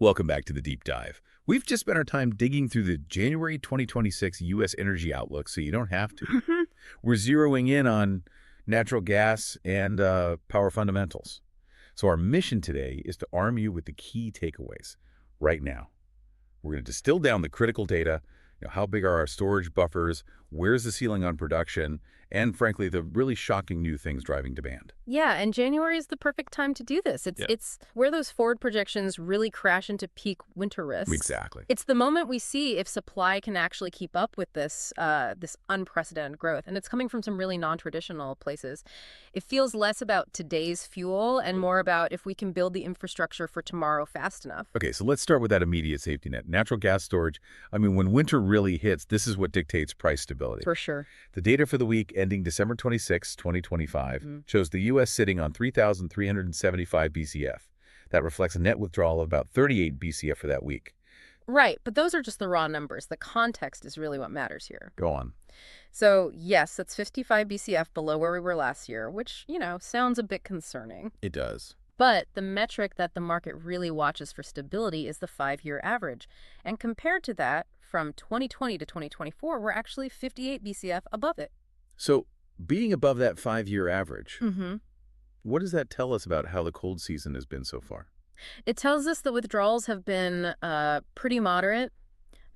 Welcome back to the Deep Dive. We've just spent our time digging through the January 2026 U.S. energy outlook, so you don't have to. We're zeroing in on natural gas and power fundamentals. So our mission today is to arm you with the key takeaways right now. We're going to distill down the critical data, how big are our storage buffers, where's the ceiling on production, and frankly, the really shocking new things driving demand. Yeah, and January is the perfect time to do this. It's where those forward projections really crash into peak winter risks. Exactly. It's the moment we see if supply can actually keep up with this unprecedented growth, and it's coming from some really non-traditional places. It feels less about today's fuel and more about if we can build the infrastructure for tomorrow fast enough. Okay, so let's start with that immediate safety net. Natural gas storage, when winter really hits, this is what dictates price stability. For sure. The data for the week ending December 26, 2025, shows the U.S. sitting on 3,375 BCF. That reflects a net withdrawal of about 38 BCF for that week. Right, but those are just the raw numbers. The context is really what matters here. Go on. So, yes, that's 55 BCF below where we were last year, which, sounds a bit concerning. It does. But the metric that the market really watches for stability is the 5-year average. And compared to that, from 2020 to 2024, we're actually 58 BCF above it. So, being above that 5-year average, what does that tell us about how the cold season has been so far? It tells us that withdrawals have been pretty moderate,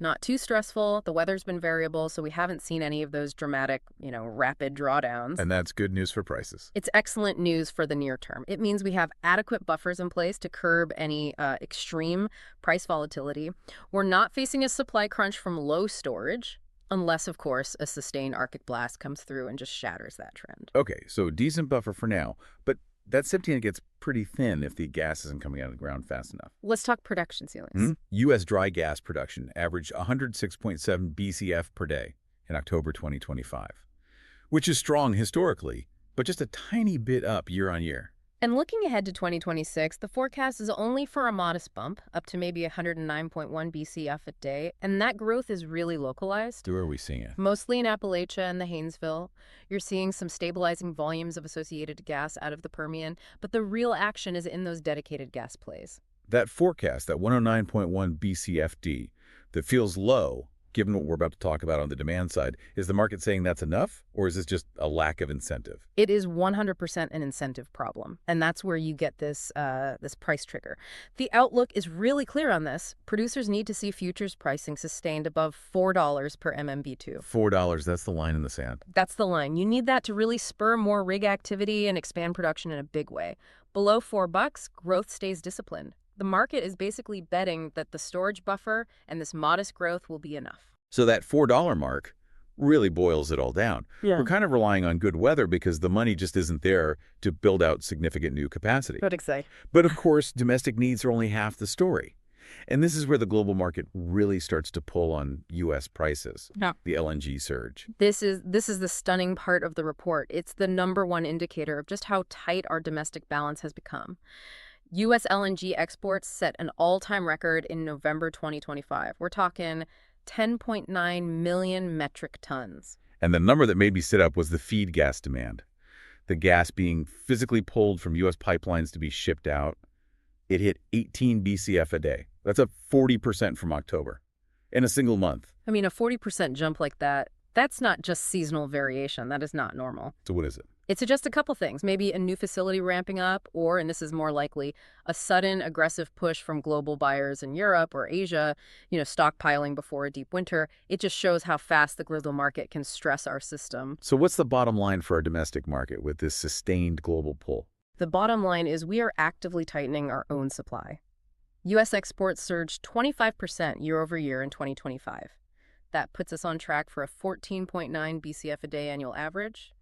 not too stressful. The weather's been variable, so we haven't seen any of those dramatic, rapid drawdowns. And that's good news for prices. It's excellent news for the near term. It means we have adequate buffers in place to curb any extreme price volatility. We're not facing a supply crunch from low storage, unless, of course, a sustained Arctic blast comes through and just shatters that trend. Okay, so decent buffer for now, but that safety net gets pretty thin if the gas isn't coming out of the ground fast enough. Let's talk production ceilings. U.S. dry gas production averaged 106.7 BCF per day in October 2025, which is strong historically, but just a tiny bit up year on year. And looking ahead to 2026, the forecast is only for a modest bump, up to maybe 109.1 BCF a day, and that growth is really localized. Where are we seeing it? Mostly in Appalachia and the Haynesville. You're seeing some stabilizing volumes of associated gas out of the Permian, but the real action is in those dedicated gas plays. That forecast, that 109.1 BCFD, that feels low, given what we're about to talk about on the demand side, is the market saying that's enough, or is this just a lack of incentive? It is 100% an incentive problem, and that's where you get this price trigger. The outlook is really clear on this. Producers need to see futures pricing sustained above $4 per MMBtu. $4, that's the line in the sand. That's the line. You need that to really spur more rig activity and expand production in a big way. Below $4, growth stays disciplined. The market is basically betting that the storage buffer and this modest growth will be enough. So that $4 mark really boils it all down. Yeah. We're kind of relying on good weather because the money just isn't there to build out significant new capacity. But of course, domestic needs are only half the story. And this is where the global market really starts to pull on U.S. prices, the LNG surge. This is the stunning part of the report. It's the #1 indicator of just how tight our domestic balance has become. U.S. LNG exports set an all-time record in November 2025. We're talking 10.9 million metric tons. And the number that made me sit up was the feed gas demand. The gas being physically pulled from U.S. pipelines to be shipped out. It hit 18 BCF a day. That's up 40% from October in a single month. A 40% jump like that, that's not just seasonal variation. That is not normal. So what is it? It's just a couple things. Maybe a new facility ramping up, or, and this is more likely, a sudden aggressive push from global buyers in Europe or Asia, stockpiling before a deep winter. It just shows how fast the global market can stress our system. So what's the bottom line for our domestic market with this sustained global pull? The bottom line is we are actively tightening our own supply. U.S. exports surged 25% year over year in 2025. That puts us on track for a 14.9 BCF a day annual average.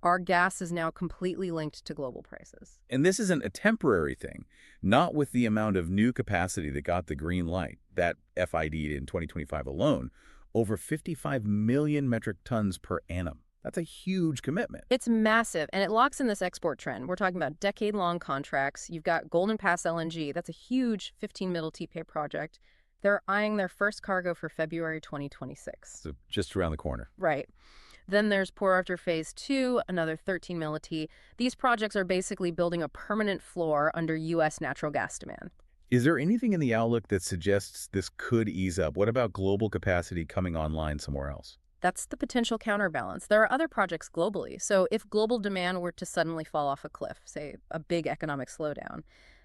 Our gas is now completely linked to global prices. And this isn't a temporary thing, not with the amount of new capacity that got the green light, that FID'd in 2025 alone, over 55 million metric tons per annum. That's a huge commitment. It's massive, and it locks in this export trend. We're talking about decade-long contracts. You've got Golden Pass LNG. That's a huge 15 TPA project. They're eyeing their first cargo for February 2026. So just around the corner. Right. Then there's Port Arthur Phase 2, another 13 milli. These projects are basically building a permanent floor under U.S. natural gas demand. Is there anything in the outlook that suggests this could ease up? What about global capacity coming online somewhere else? That's the potential counterbalance. There are other projects globally. So if global demand were to suddenly fall off a cliff, say a big economic slowdown,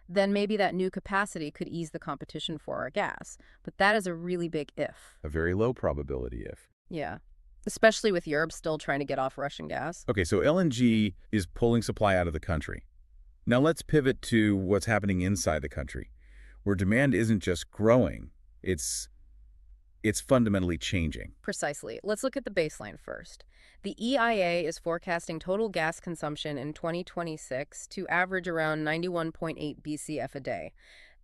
then maybe that new capacity could ease the competition for our gas. But that is a really big if. A very low probability if. Yeah. Especially with Europe still trying to get off Russian gas. Okay, so LNG is pulling supply out of the country. Now let's pivot to what's happening inside the country, where demand isn't just growing, it's fundamentally changing. Precisely. Let's look at the baseline first. The EIA is forecasting total gas consumption in 2026 to average around 91.8 BCF a day.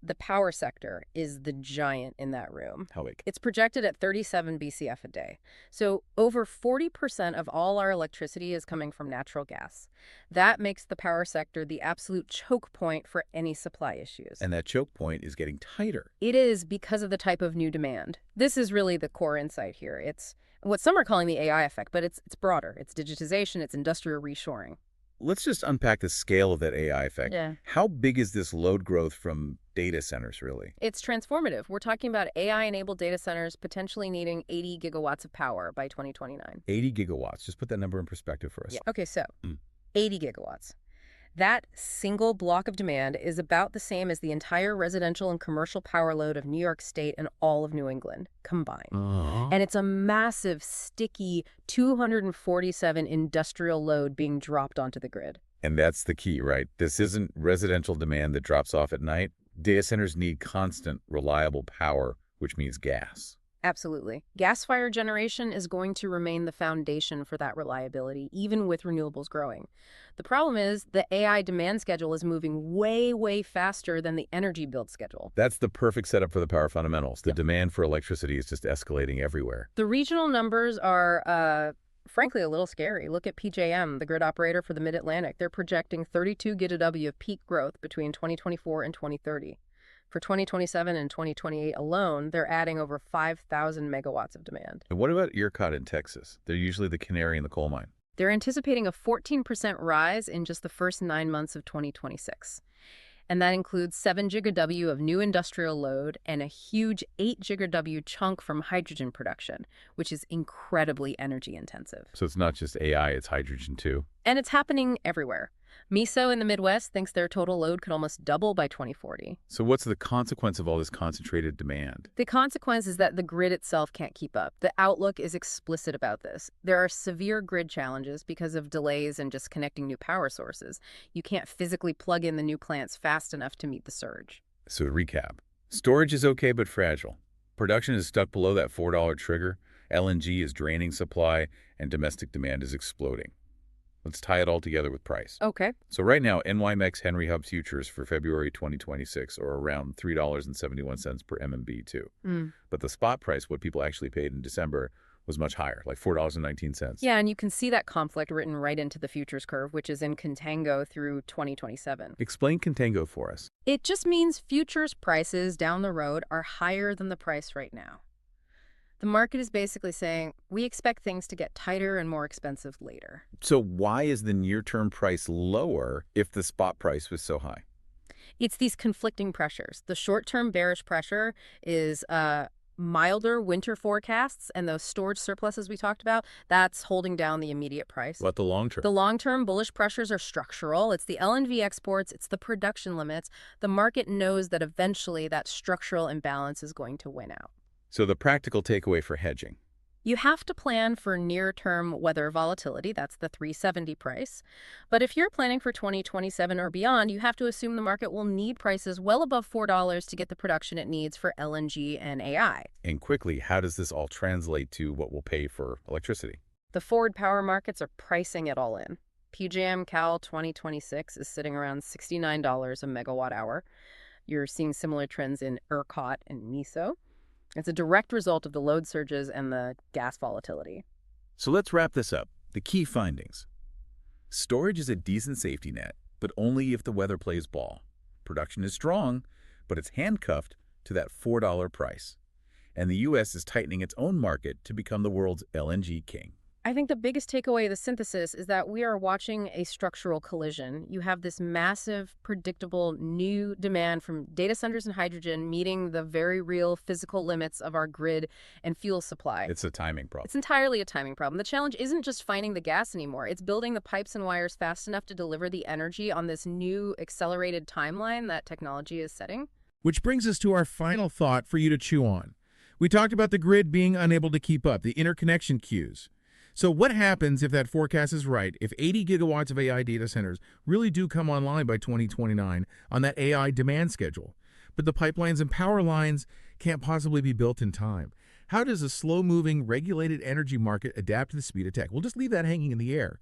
The power sector is the giant in that room. How big? It's projected at 37 BCF a day. So over 40% of all our electricity is coming from natural gas. That makes the power sector the absolute choke point for any supply issues. And that choke point is getting tighter. It is because of the type of new demand. This is really the core insight here. It's what some are calling the AI effect, but it's broader. It's digitization, it's industrial reshoring. Let's just unpack the scale of that AI effect. Yeah. How big is this load growth from data centers, really? It's transformative. We're talking about AI-enabled data centers potentially needing 80 gigawatts of power by 2029. 80 gigawatts. Just put that number in perspective for us. Yeah. Okay, so Mm. 80 gigawatts. That single block of demand is about the same as the entire residential and commercial power load of New York State and all of New England combined. And it's a massive, sticky 247 industrial load being dropped onto the grid. And that's the key, right? This isn't residential demand that drops off at night. Data centers need constant, reliable power, which means gas. Absolutely. Gas-fired generation is going to remain the foundation for that reliability, even with renewables growing. The problem is the AI demand schedule is moving way, way faster than the energy build schedule. That's the perfect setup for the power fundamentals. The Yep. demand for electricity is just escalating everywhere. The regional numbers are, frankly, a little scary. Look at PJM, the grid operator for the Mid-Atlantic. They're projecting 32 GW of peak growth between 2024 and 2030. For 2027 and 2028 alone, they're adding over 5,000 megawatts of demand. And what about ERCOT in Texas? They're usually the canary in the coal mine. They're anticipating a 14% rise in just the first 9 months of 2026. And that includes 7 GW of new industrial load and a huge 8 GW chunk from hydrogen production, which is incredibly energy intensive. So it's not just AI, it's hydrogen too. And it's happening everywhere. MISO in the Midwest thinks their total load could almost double by 2040. So what's the consequence of all this concentrated demand? The consequence is that the grid itself can't keep up. The outlook is explicit about this. There are severe grid challenges because of delays in just connecting new power sources. You can't physically plug in the new plants fast enough to meet the surge. So to recap, storage is okay but fragile. Production is stuck below that $4 trigger. LNG is draining supply, and domestic demand is exploding. Let's tie it all together with price. Okay. So right now, NYMEX Henry Hub futures for February 2026 are around $3.71 per MMBtu. But the spot price, what people actually paid in December, was much higher, like $4.19. Yeah, and you can see that conflict written right into the futures curve, which is in contango through 2027. Explain contango for us. It just means futures prices down the road are higher than the price right now. The market is basically saying, we expect things to get tighter and more expensive later. So why is the near-term price lower if the spot price was so high? It's these conflicting pressures. The short-term bearish pressure is milder winter forecasts, and those storage surpluses we talked about, that's holding down the immediate price. What the long term? The long-term bullish pressures are structural. It's the LNG exports, it's the production limits. The market knows that eventually that structural imbalance is going to win out. So the practical takeaway for hedging. You have to plan for near-term weather volatility, that's the 370 price. But if you're planning for 2027 or beyond, you have to assume the market will need prices well above $4 to get the production it needs for LNG and AI. And quickly, how does this all translate to what we'll pay for electricity? The forward power markets are pricing it all in. PJM Cal 2026 is sitting around $69 a megawatt hour. You're seeing similar trends in ERCOT and MISO. It's a direct result of the load surges and the gas volatility. So let's wrap this up. The key findings. Storage is a decent safety net, but only if the weather plays ball. Production is strong, but it's handcuffed to that $4 price. And the U.S. is tightening its own market to become the world's LNG king. I think the biggest takeaway of the synthesis is that we are watching a structural collision. You have this massive, predictable new demand from data centers and hydrogen meeting the very real physical limits of our grid and fuel supply. It's a timing problem. It's entirely a timing problem. The challenge isn't just finding the gas anymore. It's building the pipes and wires fast enough to deliver the energy on this new accelerated timeline that technology is setting. Which brings us to our final thought for you to chew on. We talked about the grid being unable to keep up, the interconnection queues. So what happens if that forecast is right, if 80 gigawatts of AI data centers really do come online by 2029 on that AI demand schedule, but the pipelines and power lines can't possibly be built in time? How does a slow-moving, regulated energy market adapt to the speed of tech? We'll just leave that hanging in the air.